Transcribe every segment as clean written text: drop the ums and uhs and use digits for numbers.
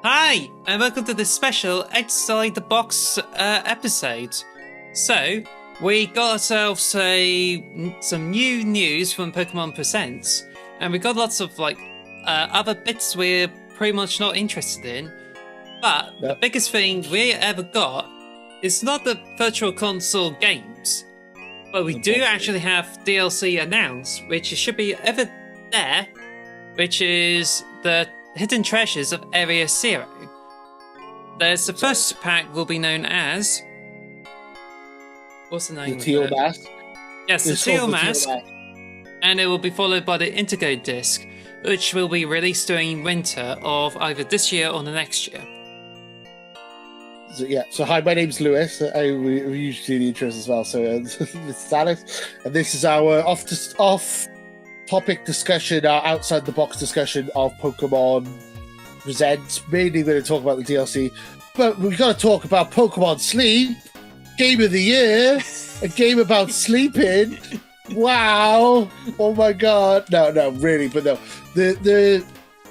Hi, and welcome to this special Outside the Box episode. So, we got ourselves some new news from Pokemon Presents, and we got lots of other bits we're pretty much not interested in. But the biggest thing we ever got is not the Virtual Console games, but we do actually have DLC announced, which should be ever there, which is the Hidden Treasures of Area Zero. There's the first pack will be known as... What's the name? The Teal Mask? Yes, the Teal Mask. And it will be followed by the Indigo Disc, which will be released during winter of either this year or the next year. So hi, my name's Lewis. We usually do the intros as well. So this is Alex, and this is our off-topic discussion, our outside-the-box discussion of Pokemon Presents. Mainly going to talk about the DLC, but we've got to talk about Pokemon Sleep, Game of the Year, a game about sleeping. Wow! Oh my God! No, really, but no.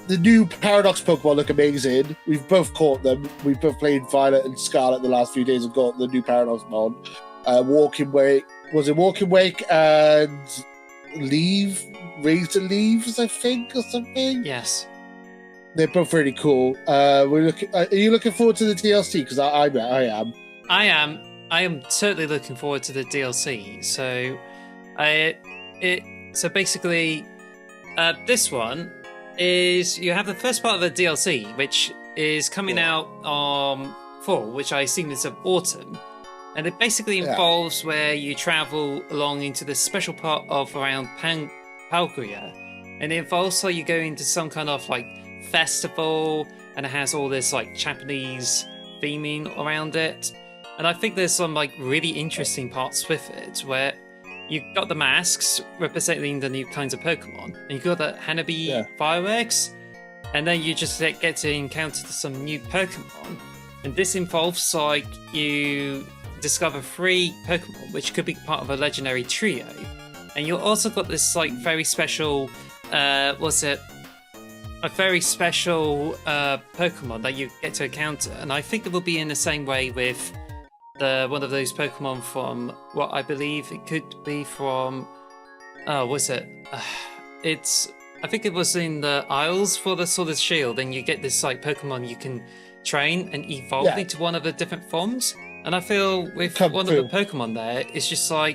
The new Paradox Pokemon look amazing. We've both caught them. We've both played Violet and Scarlet the last few days and got the new Paradox Mon. Walking Wake. Was it Walking Wake and Razor Leaves, I think, or something? Yes. They're both really cool. Are you looking forward to the DLC? Because I am. I am certainly looking forward to the DLC. So, basically, this one is you have the first part of the DLC, which is coming out fall, which I assume is of autumn, and it basically involves where you travel along into this special part of around Palguria, and it involves you go into some kind of festival, and it has all this Japanese theming around it, and I think there's some really interesting parts with it where you've got the masks representing the new kinds of Pokemon, and you've got the Hanabi fireworks, and then you just get to encounter some new Pokemon. And this involves you discover 3 Pokemon, which could be part of a legendary trio. And you also got this very special, a very special Pokemon that you get to encounter. And I think it will be in the same way with one of those Pokemon from what I believe it could be from. I think it was in the Isles for the Sword and Shield, and you get this Pokemon you can train and evolve into one of the different forms. And I feel with of the Pokemon there, it's just I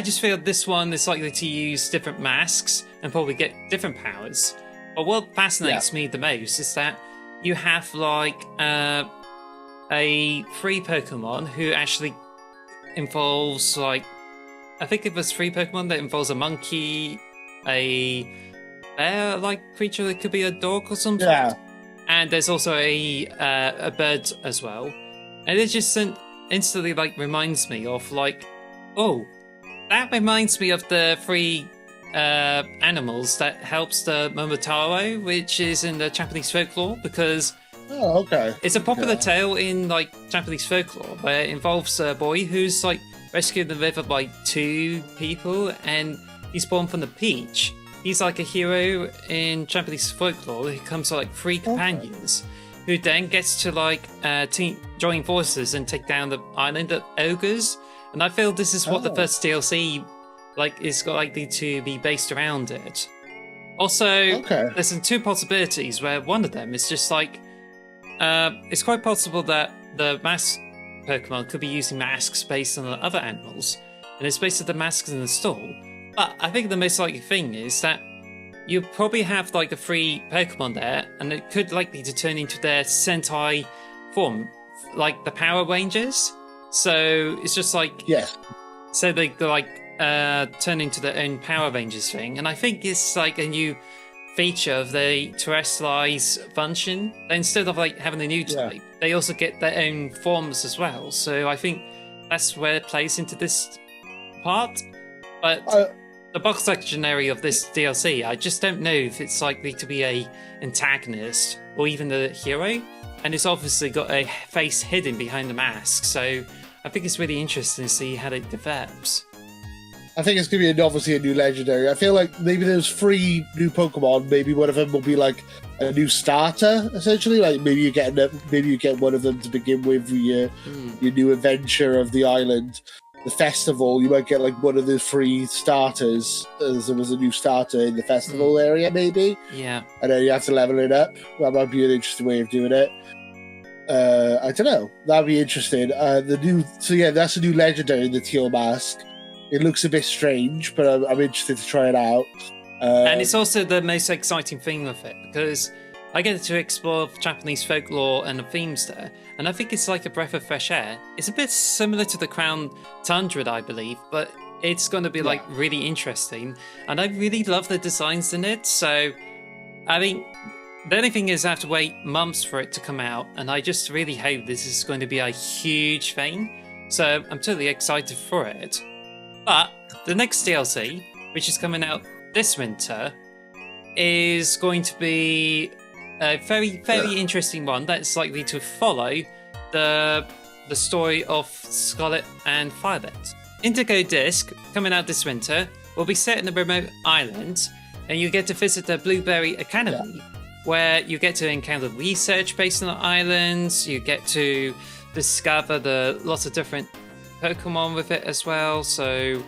just feel this one is likely to use different masks and probably get different powers. But what fascinates me the most is that you have a 3 Pokemon who actually involves I think it was 3 Pokemon that involves a monkey, a bear creature that could be a dog or something. Yeah. And there's also a bird as well. And it just instantly reminds me of that reminds me of the 3 animals that helps the Momotaro, which is in the Japanese folklore, because it's a popular tale in Japanese folklore where it involves a boy who's rescued in the river by 2 people, and he's born from the peach. He's a hero in Japanese folklore who comes to 3 companions, who then gets to join forces and take down the island of ogres. And I feel this is what the first DLC is likely to be based around it. Also, there's some 2 possibilities where one of them is just it's quite possible that the mask Pokemon could be using masks based on the other animals, and it's based on the masks in the stall. But I think the most likely thing is that you probably have a 3 Pokemon there, and it could likely to turn into their Sentai form, the Power Rangers. So it's just so they turn into their own Power Rangers thing, and I think it's a new feature of the terrestrialized function. Instead of having a new type, they also get their own forms as well. So I think that's where it plays into this part. But the box legendary of this DLC, I just don't know if it's likely to be a antagonist or even the hero. And it's obviously got a face hidden behind the mask. So I think it's really interesting to see how it develops. I think it's going to be obviously a new legendary. I feel like maybe there's 3 new Pokemon. Maybe one of them will be like a new starter, essentially. Like maybe you get one of them to begin with your new adventure of the island, the festival. You might get like one of the 3 starters, as there was a new starter in the festival area, maybe. Yeah, and then you have to level it up. That might be an interesting way of doing it. I don't know. That'd be interesting. That's a new legendary, the Teal Mask. It looks a bit strange, but I'm interested to try it out. and it's also the most exciting thing with it because I get to explore Japanese folklore and the themes there, and I think it's like a breath of fresh air. It's a bit similar to the Crown Tundra, I believe, but it's going to be like really interesting, and I really love the designs in it. So, I mean, the only thing is I have to wait months for it to come out, and I just really hope this is going to be a huge thing. So I'm totally excited for it. But the next DLC, which is coming out this winter, is going to be a very, very interesting one that's likely to follow the story of Scarlet and Violet. Indigo Disk, coming out this winter, will be set in a remote island, and you get to visit the Blueberry Academy, where you get to encounter research based on the islands, you get to discover lots of different Pokemon with it as well. So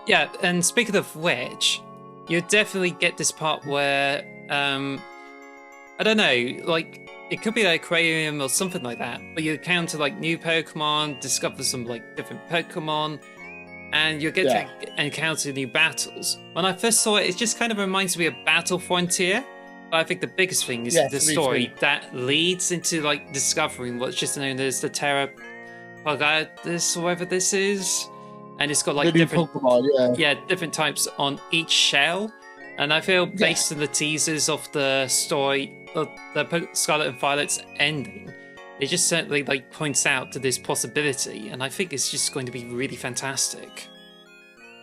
yeah, and speaking of which, you definitely get this part where I don't know, like it could be like aquarium or something like that, but you encounter like new Pokemon, discover some like different Pokemon, and you get to encounter new battles. When I first saw it, it just kind of reminds me of Battle Frontier. But I think the biggest thing is the story that leads into like discovering what's just known as the Terra Pagatus, or whatever this is, and it's got like different Pokemon, different types on each shell. And I feel based on the teasers of the story of the Scarlet and Violet's ending, it just certainly like points out to this possibility, and I think it's just going to be really fantastic.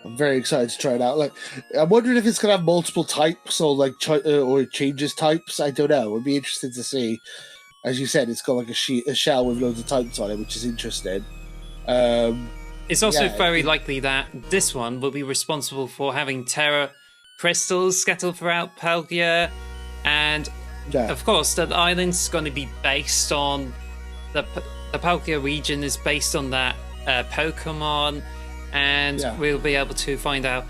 I'm very excited to try it out. Like, I'm wondering if it's gonna have multiple types or like or it changes types. I don't know. It'd be interesting to see. As you said, it's got like a shell with loads of types on it, which is interesting. It's also very likely that this one will be responsible for having Terra crystals scattered throughout Palkia, and of course, the island's going to be based on the Palkia region is based on that Pokemon. And we'll be able to find out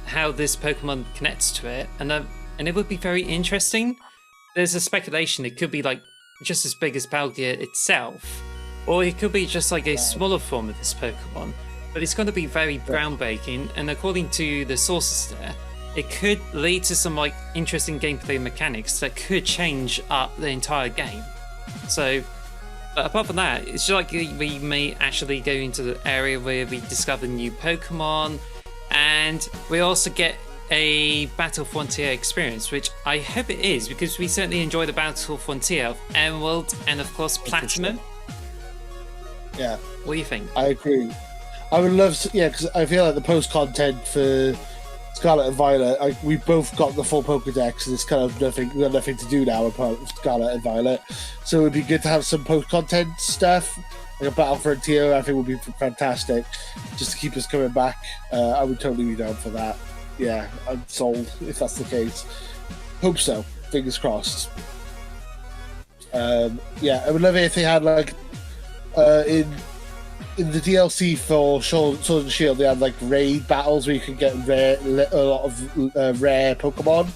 how this Pokemon connects to it, and it would be very interesting. There's a speculation it could be like just as big as Palkia itself, or it could be just like a smaller form of this Pokemon. But it's going to be very groundbreaking, and according to the sources there, it could lead to some like interesting gameplay mechanics that could change up the entire game. So. But apart from that, it's like we may actually go into the area where we discover new Pokemon, and we also get a Battle Frontier experience, which I hope it is, because we certainly enjoy the Battle Frontier of Emerald and of course Platinum. Yeah. What do you think? I agree. I would love to, because I feel like the post content for Scarlet and Violet, we both got the full Pokedex, and it's kind of nothing. We've got nothing to do now apart from Scarlet and Violet. So it would be good to have some post content stuff, like a Battle Frontier. I think would be fantastic, just to keep us coming back. I would totally be down for that. Yeah, I'm sold if that's the case. Hope so. Fingers crossed. I would love it if they had like in the DLC for Sword and Shield, they had like raid battles where you can get a lot of rare Pokemon.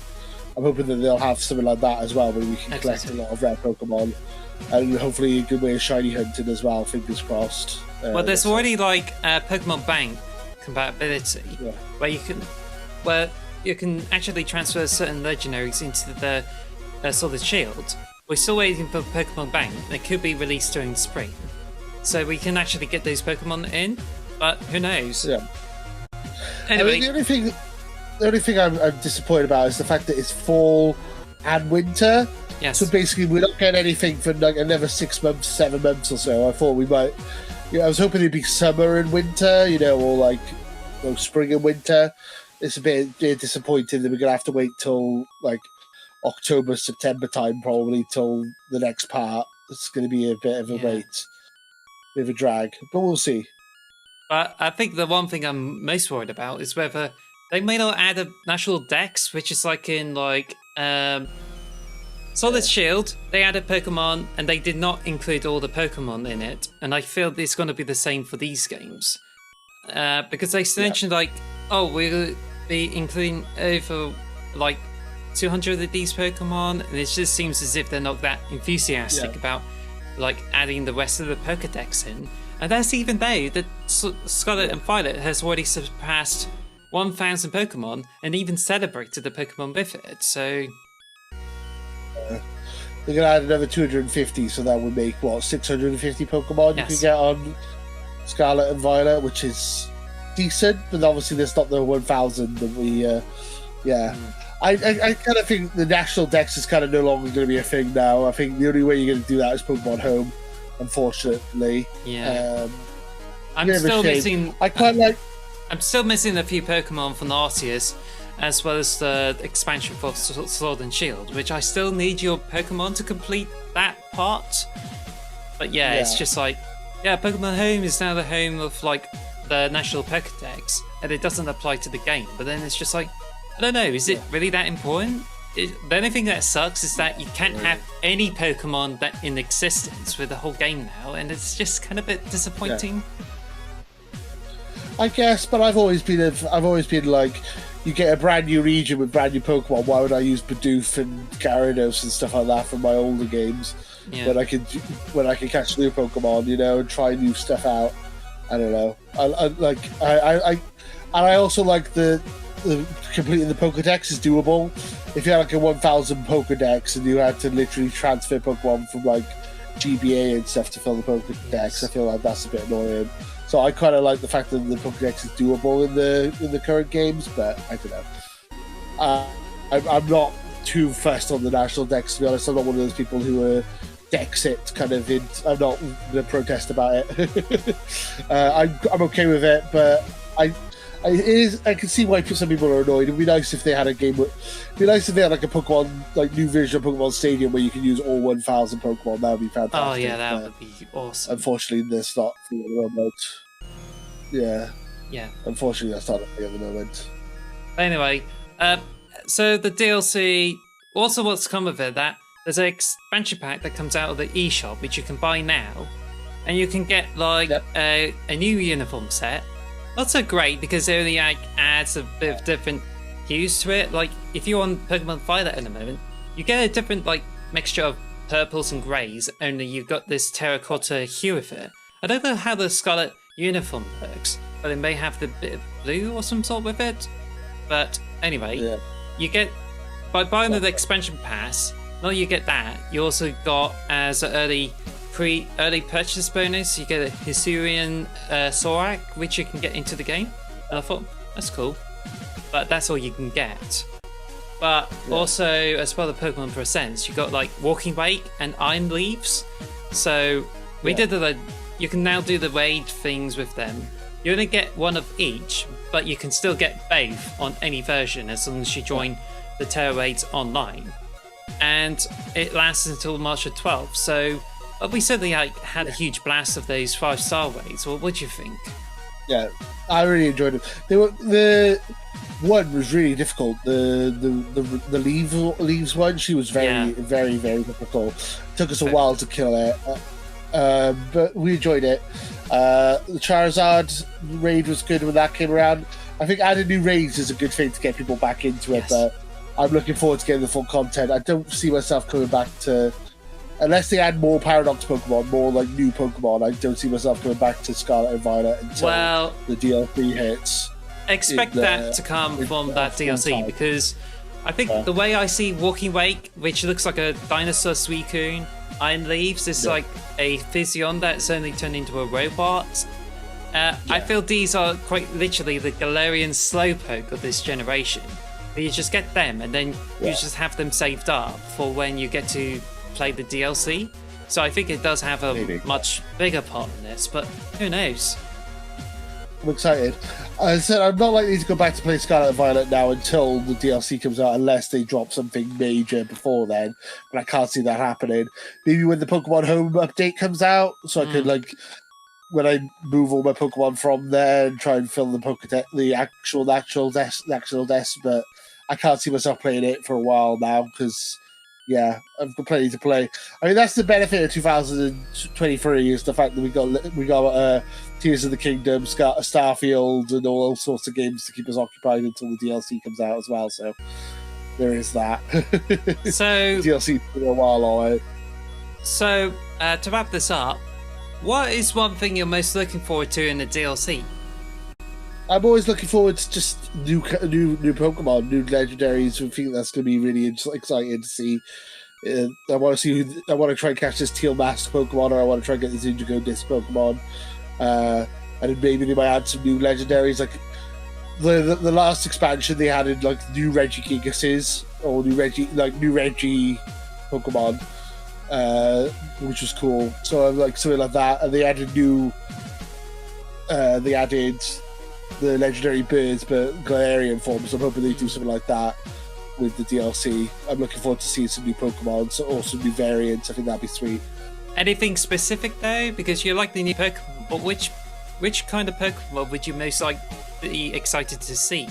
I'm hoping that they'll have something like that as well, where we can collect a lot of rare Pokemon, and hopefully a good way of shiny hunting as well. Fingers crossed. Well, there's already like Pokemon Bank compatibility, where you can actually transfer certain legendaries into the Sword and Shield. We're still waiting for Pokemon Bank. They could be released during the spring. So we can actually get those Pokemon in, but who knows? Yeah. Anyway, I mean, the only thing I'm disappointed about is the fact that it's fall and winter. Yes. So basically, we don't get anything for like another 6 months, 7 months or so. I thought we might. I was hoping it'd be summer and winter, or like spring and winter. It's a bit disappointing that we're gonna have to wait till like October, September time, probably till the next part. It's going to be a bit of a wait. Bit of a drag, but we'll see. But I think the one thing I'm most worried about is whether they may not add a national dex, which is like in Solid Shield. They added Pokemon, and they did not include all the Pokemon in it. And I feel it's going to be the same for these games, because they mentioned like, oh, we'll be including over like 200 of these Pokemon, and it just seems as if they're not that enthusiastic about like adding the rest of the Pokedex in. And that's even though the Scarlet and Violet has already surpassed 1,000 Pokemon and even celebrated the Pokemon with it. So they're going to add another 250, so that would make, what, 650 Pokemon you can get on Scarlet and Violet, which is decent, but obviously there's not the 1,000 that we... I kind of think the National Dex is kind of no longer going to be a thing now. I think the only way you're going to do that is Pokemon Home, unfortunately. Yeah. I'm still missing... I'm still missing a few Pokemon from Arceus, as well as the expansion for Sword and Shield, which I still need your Pokemon to complete that part. But it's just like, Pokemon Home is now the home of like the National Pokedex, and it doesn't apply to the game. But then it's just like, I don't know, is it really that important? The only thing that sucks is that you can't have any Pokemon that in existence with the whole game now, and it's just kind of a bit disappointing. I guess, but I've always been like, you get a brand new region with brand new Pokemon. Why would I use Bidoof and Gyarados and stuff like that from my older games when I can catch new Pokemon, and try new stuff out? I don't know. I also like the completing the Pokedex is doable. If you had like a 1,000 Pokedex and you had to literally transfer Pokemon from like GBA and stuff to fill the Pokedex, I feel like that's a bit annoying. So I kind of like the fact that the Pokedex is doable in the current games, but I don't know. I'm not too fussed on the National Dex, to be honest. I'm not one of those people who dex it kind of in. I'm not going to protest about it. I'm okay with it, but I can see why some people are annoyed. It'd be nice if they had a game. It'd be nice if they had like a Pokemon, like new version of Pokemon Stadium where you can use all 1,000 Pokemon. That would be fantastic. Oh yeah, that would be awesome. Unfortunately, there's not at the moment. Yeah. Unfortunately, that's not a thing at the moment. Anyway, so the DLC, also what's come of it, that there's an expansion pack that comes out of the eShop, which you can buy now, and you can get like a new uniform set. Not so great because it only adds a bit of different hues to it. Like if you're on Pokemon Violet at the moment, you get a different like mixture of purples and greys, only you've got this terracotta hue with it. I don't know how the Scarlet uniform works, but it may have the bit of blue or some sort with it. But anyway, you get, by buying the expansion pass, not only you get that, you also got as an early purchase bonus, you get a Hisuian Sorak, which you can get into the game. And I thought, that's cool. But that's all you can get. But also, as well as Pokemon Presents, you got like Walking Wake and Iron Leaves. So we did you can now do the raid things with them. You only get one of each, but you can still get both on any version as long as you join the Terra Raids online. And it lasts until March the 12th. So we certainly had a huge blast of those 5-star raids. What would you think? Yeah, I really enjoyed it. The one was really difficult. The leaves one, she was very, very, very difficult. It took us a while to kill it, but we enjoyed it. The Charizard raid was good when that came around. I think adding new raids is a good thing to get people back into it, but I'm looking forward to getting the full content. I don't see myself coming back to... Unless they add more Paradox Pokemon, more like new Pokemon, I don't see myself coming back to Scarlet and Violet until the DLC hits. Expect that to come from that DLC, because I think the way I see Walking Wake, which looks like a dinosaur Suicune, Iron Leaves is like a Physion that's only turned into a robot. I feel these are quite literally the Galarian Slowpoke of this generation. You just get them, and then you just have them saved up for when you get to play the DLC. So I think it does have a much bigger part in this, but who knows? I'm excited. I said I'm not likely to go back to play Scarlet and Violet now until the DLC comes out, unless they drop something major before then. But I can't see that happening. Maybe when the Pokemon Home update comes out, so I could like when I move all my Pokemon from there and try and fill the actual natural desk, but I can't see myself playing it for a while now because, yeah, I've got plenty to play. I mean, that's the benefit of 2023 is the fact that we got Tears of the Kingdom, Starfield, and all sorts of games to keep us occupied until the DLC comes out as well. So there is that. So DLC for a while, all right. So to wrap this up, what is one thing you're most looking forward to in the DLC? I'm always looking forward to just new Pokemon, new legendaries. I think that's going to be really exciting to see. I want to try and catch this Teal Mask Pokemon, or I want to try and get this Indigo Disc Pokemon. And then maybe they might add some new legendaries, like the last expansion they added like new Regigigas or new Reggie Pokemon, which was cool. So I'm like something like that, and they added the legendary birds, but Galarian forms. I'm hoping they do something like that with the DLC. I'm looking forward to seeing some new Pokemon, so also new variants. I think that'd be sweet. Anything specific though, because you like the new Pokemon, but which kind of Pokemon would you most be excited to see?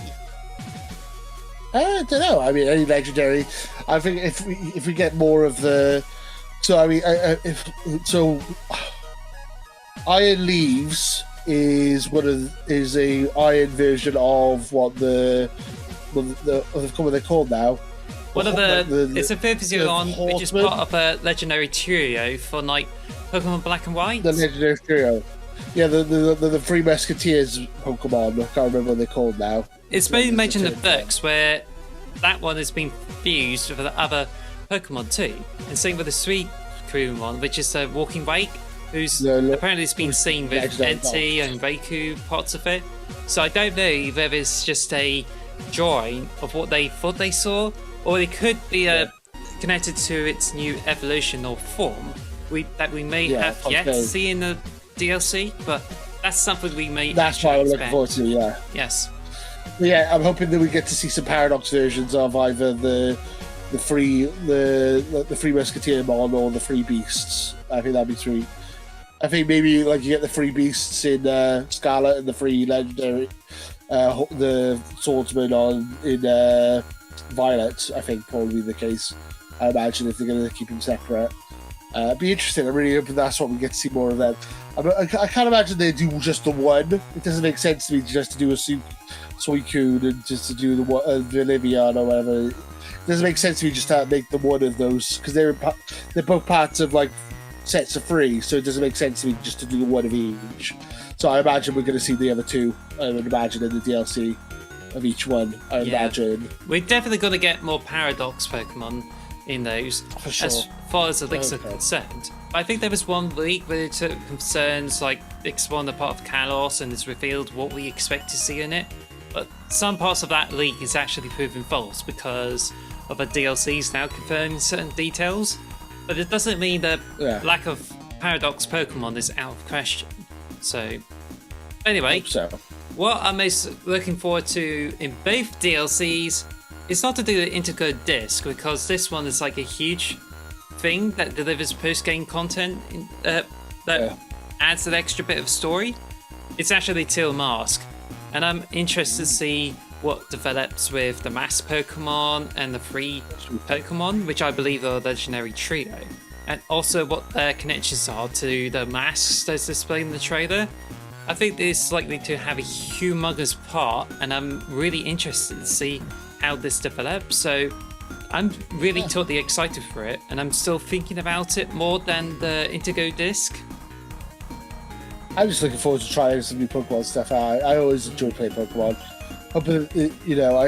I don't know. I mean, any legendary. I think if we get more of the, so I mean, Iron Leaves is a iron version of what they're called now. One of it's a 501, which is part of a legendary trio for like Pokemon Black and White. The legendary trio. Yeah, the Three Musketeers Pokemon. I can't remember what they're called now. It's been mentioned in the books where that one has been fused with the other Pokemon too. And same with the Sweet Crew one, which is a Walking Wake, who's apparently has been seen with Entei and Raikou parts of it. So I don't know whether it's just a drawing of what they thought they saw, or it could be connected to its new evolution or form that we may have yet to see in the DLC, but that's something we may. That's what I'm looking forward to. Yeah. Yes. Yeah, I'm hoping that we get to see some Paradox versions of either the free Musketeer Mon or the free Beasts. I think that'd be sweet. I think maybe like you get the free Beasts in Scarlet and the free Legendary, the Swordsman in Violet. I think probably the case. I imagine if they're going to keep them separate. Be interesting. I'm really hoping that's what we get to see more of them. I can't imagine they do just the one. It doesn't make sense to me just to do a Suicune and just to do the Viridian or whatever. It doesn't make sense to me just to make them one of those, because they're both parts of like sets of three, so it doesn't make sense to me just to do one of each. So I imagine we're going to see the other two. I would imagine in the DLC of each one. I imagine we're definitely going to get more Paradox Pokemon in those, for sure, as far as the leaks are concerned. I think there was one leak where it took concerns like exploring the part of Kalos and it's revealed what we expect to see in it. But some parts of that leak is actually proven false because of the DLCs now confirming certain details. But it doesn't mean the lack of Paradox Pokemon is out of question. So, anyway, what I'm most looking forward to in both DLCs is not to do the Indigo Disc, because this one is like a huge thing that delivers post-game content that adds an extra bit of story. It's actually Teal Mask, and I'm interested to see what develops with the Mask Pokemon and the free Pokemon, which I believe are a legendary trio, and also what their connections are to the masks that's displayed in the trailer. I think this is likely to have a humongous part, and I'm really interested to see how this develops. So I'm really totally excited for it, and I'm still thinking about it more than the Indigo Disc. I'm just looking forward to trying some new Pokemon stuff out. I always enjoy playing Pokemon. I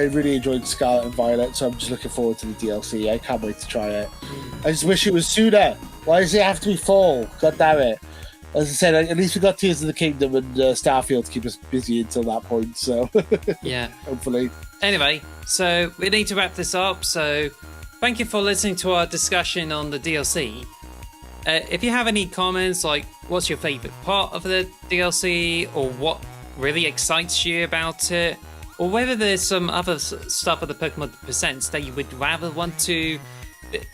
really enjoyed Scarlet and Violet, so I'm just looking forward to the DLC. I can't wait to try it. I just wish it was sooner. Why does it have to be fall? God damn it. As I said, at least we got Tears of the Kingdom and Starfield to keep us busy until that point, so yeah, hopefully. Anyway, so we need to wrap this up, so thank you for listening to our discussion on the DLC. If you have any comments, like what's your favourite part of the DLC, or what really excites you about it, or whether there's some other stuff of the Pokemon Presents that you would rather want to,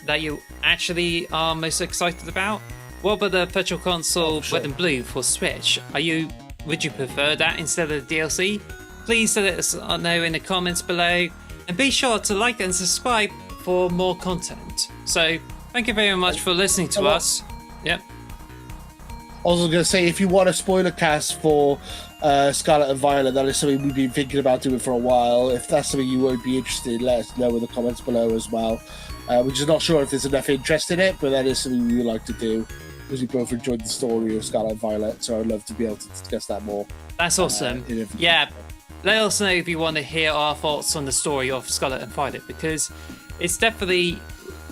that you actually are most excited about, What about the Virtual Console Red and Blue for Switch? Would you prefer that instead of the DLC? Please let us know in the comments below, and be sure to like and subscribe for more content. So, thank you very much for listening to us. Yep. I was going to say, if you want a spoiler cast for Scarlet and Violet, that is something we've been thinking about doing for a while. If that's something you would be interested in, let us know in the comments below as well. We're just not sure if there's enough interest in it, but that is something we would like to do, because we both enjoyed the story of Scarlet and Violet, so I'd love to be able to discuss that more. That's awesome. Yeah, let us know if you want to hear our thoughts on the story of Scarlet and Violet, because it's definitely,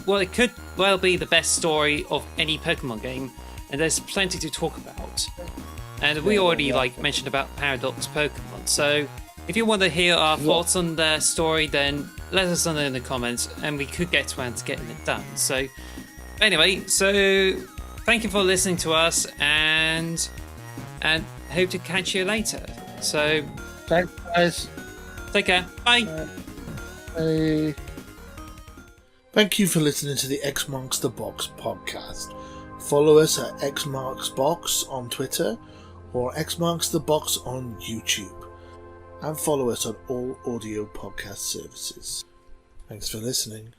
well, it could well be the best story of any Pokemon game, and there's plenty to talk about. And we already mentioned about Paradox Pokemon, so if you want to hear our thoughts on the story, then let us know in the comments, and we could get around to getting it done. So anyway, thank you for listening to us, and hope to catch you later. So thanks, guys. Take care. Bye. Bye. Thank you for listening to the X Marks the Box podcast. Follow us at xmarksbox on Twitter or X Marks the Box on YouTube, and follow us on all audio podcast services. Thanks for listening.